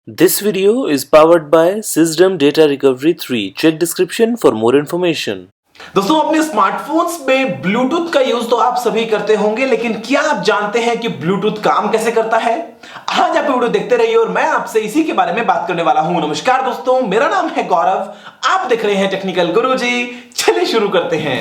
This video is powered by Sysdom Data Recovery 3. Check description for more information. दोस्तों अपने smartphones में Bluetooth का use तो आप सभी करते होंगे, लेकिन क्या आप जानते हैं कि ब्लूटूथ काम कैसे करता है? आज आप वीडियो देखते रहिए और मैं आपसे इसी के बारे में बात करने वाला हूं। नमस्कार दोस्तों, मेरा नाम है गौरव, आप देख रहे हैं टेक्निकल गुरुजी। चलिए शुरू करते हैं।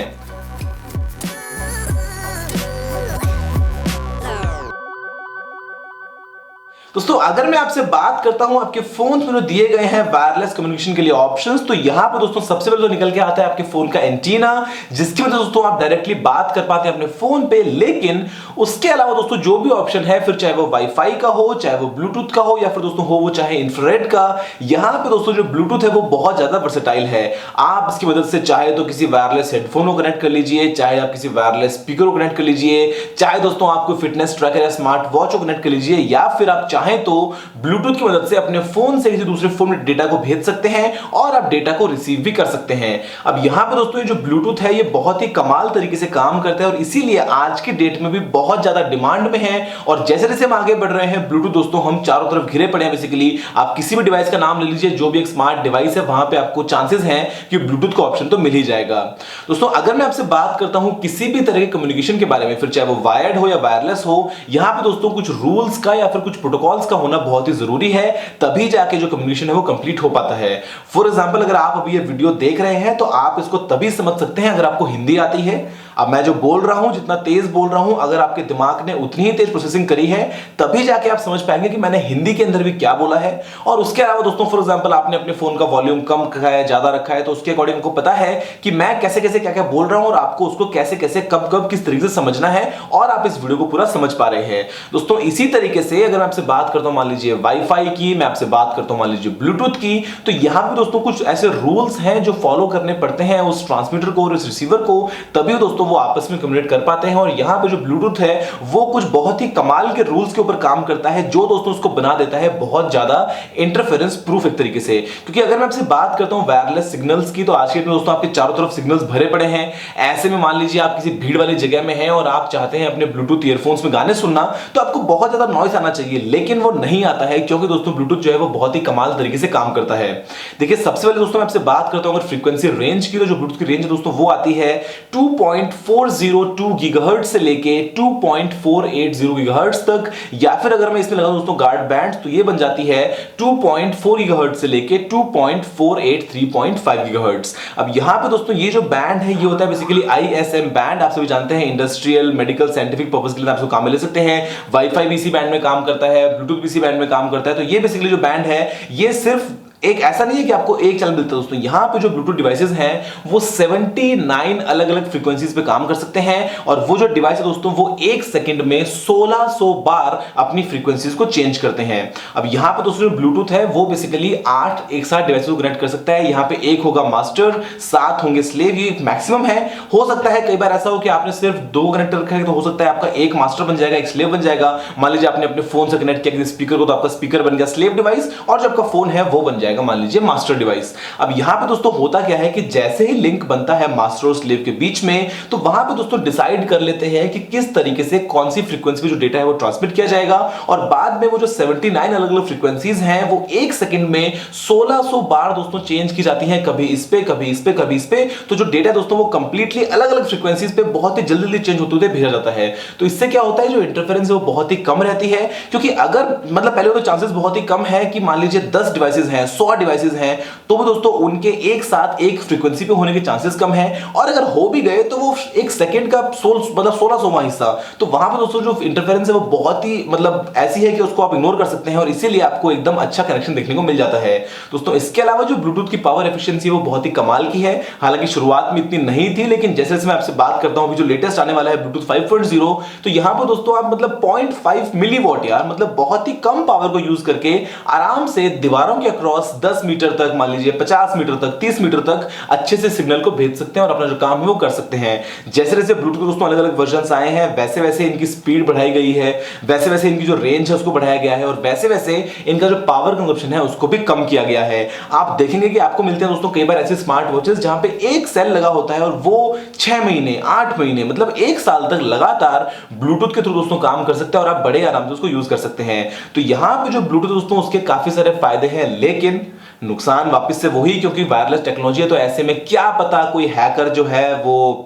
दोस्तों अगर मैं आपसे बात करता हूं आपके फोन में दिए गए हैं वायरलेस कम्युनिकेशन के लिए ऑप्शंस, तो यहां पर दोस्तों सबसे पहले तो निकल के आता है आपके फोन का एंटीना, जिसकी वजह से दोस्तों आप डायरेक्टली बात कर पाते हैं अपने फोन पे। लेकिन उसके अलावा दोस्तों जो भी ऑप्शन है, फिर चाहे वो वाईफाई का हो, चाहे वो ब्लूटूथ का हो, या फिर दोस्तों हो वो चाहे इंफ्रारेड का, यहां पे दोस्तों जो ब्लूटूथ है वो बहुत ज्यादा वर्सेटाइल है। आप इसकी मदद से चाहे तो किसी वायरलेस हेडफोन को कनेक्ट कर लीजिए, चाहे आप किसी वायरलेस स्पीकर को कनेक्ट कर लीजिए, चाहे दोस्तों आप कोई फिटनेस ट्रैकर या स्मार्ट वॉच को कनेक्ट कर लीजिए, या फिर आप चाहें तो ब्लूटूथ की मदद से अपने फोन से किसी दूसरे फोन में डेटा को भेज सकते हैं और आप डेटा को रिसीव भी कर सकते हैं। अब यहां पे दोस्तों ये जो ब्लूटूथ है ये बहुत ही कमाल तरीके से काम करता है और इसीलिए आज की डेट में भी बहुत ज्यादा डिमांड में है। और जैसे जैसे हम आगे बढ़ रहे हैं, ब्लूटूथ दोस्तों हम चारों तरफ घिरे पड़े हैं। बेसिकली आप किसी भी डिवाइस का नाम ले लीजिए, जो भी एक स्मार्ट डिवाइस है, वहां पे आपको चांसेस हैं कि ब्लूटूथ का ऑप्शन तो मिल ही जाएगा। दोस्तों अगर मैं आपसे बात करता हूं किसी भी तरह के कम्युनिकेशन के बारे में, फिर चाहे वो वायर्ड हो या वायरलेस हो, यहां पे दोस्तों कुछ रूल्स का या फिर कुछ प्रोटोकॉल्स का होना बहुत ही जरूरी है, तभी जाके जो कम्युनिकेशन है वो कंप्लीट हो पाता है। फॉर एग्जांपल अगर आप अभी ये वीडियो देख रहे हैं तो आप इसको तभी समझ सकते हैं अगर आपको हिंदी आती है। अब मैं जो बोल रहा हूं, जितना तेज बोल रहा हूं, अगर आपके दिमाग ने उतनी ही तेज प्रोसेसिंग करी है, तभी जाके आप समझ पाएंगे कि मैंने हिंदी के अंदर भी क्या बोला है। और उसके अलावा दोस्तों फॉर एग्जांपल आपने अपने फोन का वॉल्यूम कम रखा है, ज्यादा रखा है, तो उसके अकॉर्डिंग आपको पता है कि मैं कैसे कैसे क्या क्या बोल रहा हूं और आपको उसको कैसे कैसे कब कब किस तरीके से समझना है, और आप इस वीडियो को पूरा समझ पा रहे हैं। दोस्तों इसी तरीके से अगर मैं आपसे बात करता हूं मान लीजिए वाईफाई की, मैं आपसे बात करता हूं मान लीजिए ब्लूटूथ की, तो यहां पे दोस्तों कुछ ऐसे रूल्स हैं जो फॉलो करने पड़ते हैं उस ट्रांसमीटर को और उस रिसीवर को, तभी दोस्तों वो आपस में कम्युनिकेट कर पाते हैं। और यहां पे जो ब्लूटूथ है वो कुछ बहुत ही कमाल के रूल्स के ऊपर काम करता है, जो दोस्तों उसको बना देता है बहुत ज्यादा इंटरफेरेंस प्रूफ एक तरीके से। क्योंकि अगर मैं आपसे बात करता हूं वायरलेस सिग्नल्स की, तो आज के दिन दोस्तों आपके चारों तरफ सिग्नल्स भरे पड़े हैं। ऐसे में मान लीजिए आप किसी भीड़ वाली जगह में हैं और आप चाहते हैं अपने ब्लूटूथ ईयरफोन्स में गाने सुनना, तो आपको बहुत ज्यादा नॉइस आना चाहिए, लेकिन वो नहीं आता है, क्योंकि दोस्तों ब्लूटूथ जो है वो बहुत ही कमाल तरीके से काम करता है। देखिए सबसे पहले दोस्तों मैं आपसे बात करता हूं अगर फ्रीक्वेंसी रेंज की, तो जो ब्लूटूथ की रेंज है दोस्तों वो आती है 2.402 गीगाहर्ट्ज से लेके 2.480 गीगाहर्ट्ज तक, या फिर अगर मैं इसमें लगाऊं दोस्तों गार्ड बैंड, तो ये बन जाती है 2.4 गीगाहर्ट्ज से लेके 2.483.5 गीगाहर्ट्ज। अब यहां पे दोस्तों ये जो बैंड है ये होता है बेसिकली ISM बैंड, आप सभी जानते हैं इंडस्ट्रियल मेडिकल साइंटिफिक पर्पस के लिए आपको काम में ले सकते हैं। वाईफाई भी इसी बैंड में काम करता है, ब्लूटूथ भी इसी बैंड में काम करता है। तो ये बेसिकली जो बैंड है ये सिर्फ एक ऐसा नहीं है कि आपको एक चैनल मिलता है दोस्तों, यहां पे जो ब्लूटूथ डिवाइसेस हैं वो 79 अलग अलग फ्रीक्वेंसीज पे काम कर सकते हैं, और वो जो डिवाइस है दोस्तों वो एक सेकंड में 1600 बार अपनी फ्रीक्वेंसीज को चेंज करते हैं। अब यहां पे दोस्तों जो ब्लूटूथ है वो बेसिकली 8 एक साथ डिवाइसेस को कनेक्ट कर सकता है। यहां पे एक होगा मास्टर, 7 होंगे स्लेव, ये मैक्सिमम है। हो सकता है कई बार ऐसा हो कि आपने सिर्फ 2 कनेक्टर रखा है, तो हो सकता है आपका एक मास्टर बन जाएगा, एक स्लेव बन जाएगा। मान लीजिए आपने अपने फोन से कनेक्ट किया स्पीकर को, तो आपका स्पीकर बन गया स्लेव डिवाइस, और जो आपका फोन है वो बन जाएगा मान लीजिए मास्टर डिवाइस। अब यहां पे दोस्तों होता क्या है कि जैसे ही लिंक बनता है मास्टर और स्लेव के बीच में, तो वहां पे दोस्तों डिसाइड कर लेते हैं कि किस तरीके से कौन सी फ्रीक्वेंसी पे जो डेटा है वो ट्रांसमिट किया जाएगा, और बाद में वो जो 79 अलग अलग फ्रीक्वेंसीज हैं वो एक सेकंड में 1600 बार दोस्तों चेंज की जाती हैं, कभी इस पे कभी इस पे कभी इस पे। तो जो डेटा दोस्तों वो कंप्लीटली अलग अलग फ्रीक्वेंसीज पे बहुत ही जल्दी जल्दी चेंज होते हुए भेजा जाता है। तो इससे क्या होता है, जो इंटरफेरेंस है वो बहुत ही कम रहती है। क्योंकि अगर मतलब पहले तो चांसेस बहुत ही कम है कि मान लीजिए 10 डिवाइसेज हैं, 100 डिवाइसेज हैं, तो भी दोस्तों उनके एक साथ एक फ्रीक्वेंसी पे होने के चांसेस कम है, और अगर हो भी गए तो वो एक सेकंड का 1600वां हिस्सा, तो वहां पे दोस्तों जो इंटरफेरेंस है वो बहुत ही मतलब ऐसी है कि उसको आप इग्नोर कर सकते हैं, और इसीलिए आपको एकदम अच्छा कनेक्शन देखने को मिल जाता है। दोस्तों इसके अलावा जो ब्लूटूथ की पावर एफिशिएंसी है वो बहुत ही कमाल की है। हालांकि शुरुआत में इतनी नहीं थी, लेकिन जैसे जैसे मैं आपसे बात करता हूं अभी जो लेटेस्ट आने वाला है ब्लूटूथ 5.0, तो यहां पर दोस्तों आप मतलब 0.5 मिलीवॉट यार, मतलब बहुत ही कम पावर को यूज करके आराम से दीवारों के अक्रॉस 10 मीटर तक, मान लीजिए 50 मीटर तक, 30 मीटर तक अच्छे से सिग्नल को भेज सकते हैं और अपना जो काम है वो कर सकते हैं। जैसे जैसे ब्लूटूथ दोस्तों अलग अलग वर्जन आए हैं, वैसे वैसे इनकी स्पीड बढ़ाई गई है, वैसे वैसे इनकी जो रेंज है उसको बढ़ाया गया है, और वैसे वैसे इनका जो पावर कंजप्शन है उसको भी कम किया गया है। आप देखेंगे कि आपको मिलते हैं दोस्तों कई बार ऐसे स्मार्ट वॉचेस जहां पे एक सेल लगा होता है और वो 6 महीने, 8 महीने, मतलब 1 साल तक लगातार ब्लूटूथ के थ्रू दोस्तों काम कर सकते हैं और आप बड़े आराम से उसको यूज कर सकते हैं। तो यहां पे जो ब्लूटूथ दोस्तों उसके काफी सारे फायदे हैं, लेकिन नुकसान वापस से वही, क्योंकि वायरलेस टेक्नोलॉजी है, तो ऐसे में क्या पता कोई हैकर जो है वो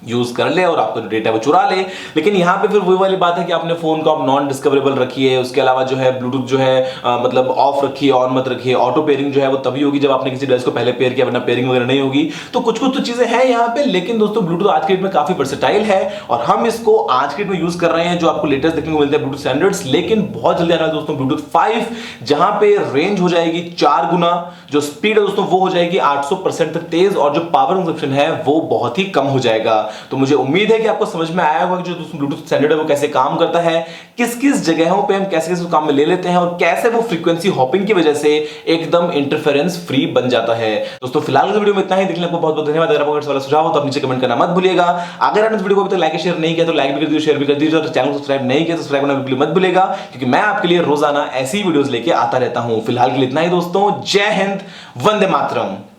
यूज कर ले और आपका जो डेटा वो चुरा ले। लेकिन यहां पे फिर वही वाली बात है कि अपने फोन को आप नॉन डिस्कवरेबल रखिए, उसके अलावा जो है ब्लूटूथ जो है मतलब ऑफ रखिए, ऑन मत रखिए। ऑटो पेयरिंग जो है वो तभी होगी जब आपने किसी डिवाइस को पहले पेयर किया, वरना पेयरिंग वगैरह नहीं होगी। तो कुछ कुछ तो चीजें हैं यहाँ पे, लेकिन दोस्तों ब्लूटूथ आज के डेट में काफी वर्सेटाइल है और हम इसको आज के डेट में यूज कर रहे हैं। जो आपको लेटेस्ट देखने को मिलते हैं ब्लूटूथ स्टैंडर्ड्स, लेकिन बहुत जल्दी आने वाला दोस्तों ब्लूटूथ 5, जहां पे रेंज हो जाएगी 4 गुना, जो स्पीड है दोस्तों वो हो जाएगी 800% तक तेज, और जो पावर कंजप्शन है वो बहुत ही कम हो जाएगा। तो मुझे उम्मीद है कि आपको समझ में आया होगा कि जो ब्लूटूथ स्टैंडर्ड है वो कैसे काम करता है, किस किस जगहों पे हम कैसे कैसे काम में ले लेते हैं, और कैसे वो फ्रीक्वेंसी हॉपिंग की वजह से एकदम इंटरफेरेंस फ्री बन जाता है। दोस्तों फिलहाल इस वीडियो में इतना ही। देखने को बहुत बहुत धन्यवाद। अगर आपको वाला सुझाव हो तो आप नीचे कमेंट करना मत भूलिएगा। अगर आपने इस वीडियो को अभी तक लाइक शेयर नहीं किया तो लाइक भी कर दीजिए, शेयर भी कर दीजिए, और चैनल को सब्सक्राइब नहीं किया तो सब्सक्राइब करना बिल्कुल मत भूलिएगा, क्योंकि मैं आपके लिए रोजाना ऐसी वीडियोस लेके आता रहता हूं। फिलहाल के लिए इतना ही दोस्तों। जय हिंद, वंदे मातरम।